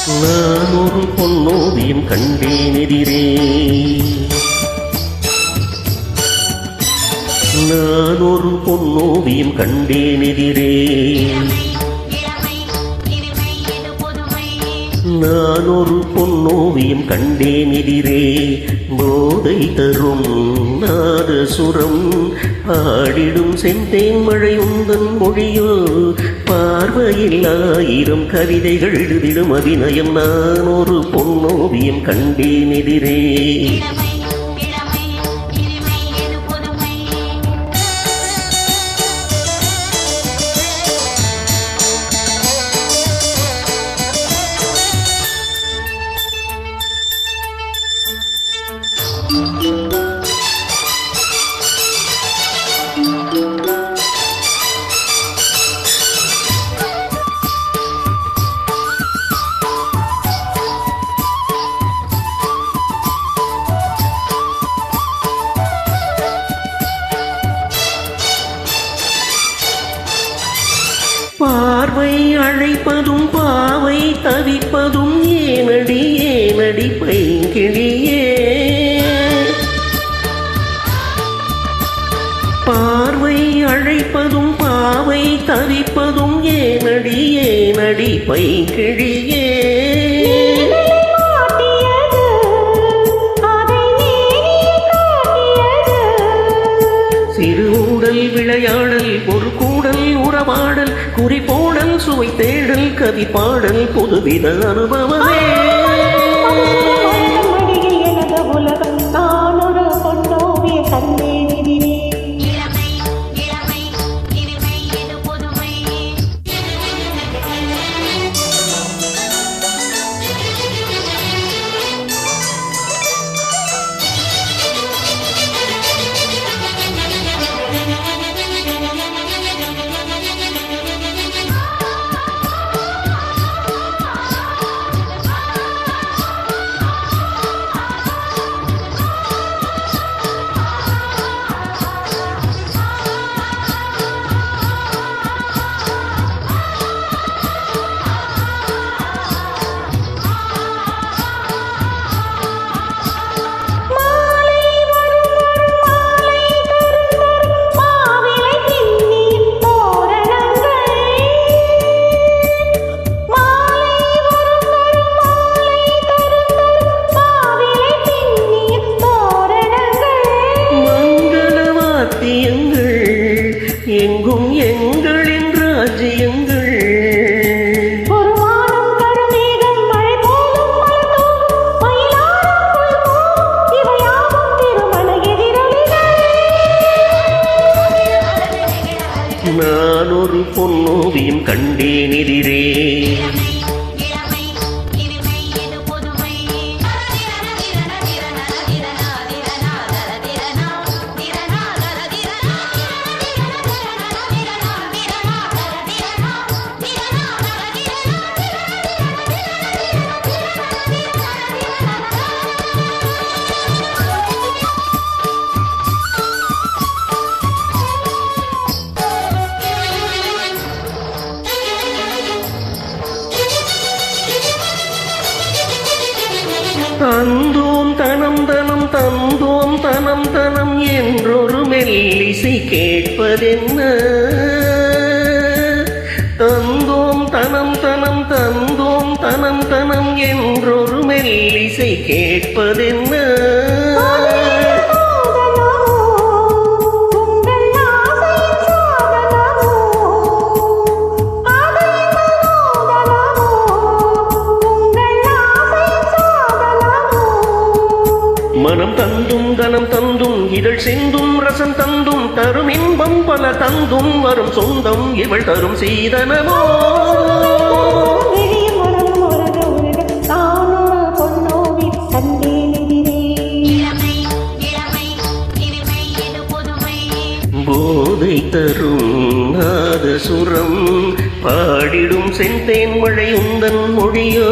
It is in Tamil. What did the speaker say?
நான் ஒரு பொன்னோவியம் கண்டேன் எதிரே, நான் ஒரு பொன்னோவியம் கண்டேன் எதிரே, நான் ஒரு பொன்னோவியம் கண்டேன் எதிரே. போதை தரும் நாதசுரம் பாடிடும் செந்தேன் மழை உந்தன் மொழியோ, பார்வையில் 1000 கவிதைகள் எழுதிடும் அபிநயம். நான் ஒரு பொன்னோவியம் கண்டேன் எதிரே. பார்வை அழைப்பதும் பாவை தவிப்பதும் ஏனடி ஏனடி பைங்கிழியே. பார்வை அழைப்பதும் பாவை தவிப்பதும் ஏனடி ஏனடி பைங்கிழியே. சிறு ஊடல் விளையாடல் ஒரு கூடல் உறவாடல் குறிப்போடல் சுவை தேடல் கவி பாடல் புதுவித அனுபவமே. உலகம் நான் ஒரு பொன்னோவிய கண்டேன் எதிரே. எங்கும் எங்களின் ராஜ்யங்கள் ஒரு வானம் கருமேகம் மழை போலும் இவையாவும் திருமண எதிரொலிகள். நான் ஒரு பொன்னோவியம் கண்டேன் எதிரே. தந்தோம் தனம் தனம் தந்தோம் தனம் தனம் என்றொரு மெல்லிசை கேட்பதென்ன. தந்தோம் தனம் தனம் தந்தோம் தனம் தனம் என்றொரு மெல்லிசை கேட்பதென்ன. மனம் தந்தும் கனம் தந்தும் இதழ் சிந்தும் ரசம் தந்தும் தரும் இன்பம் பல தந்தும் வரும் சொந்தம் இவள் தரும் சீதனமோ. போதை தரும் நாதசுரம் பாடிடும் செந்தேன் மழை உந்தன் மொழியோ.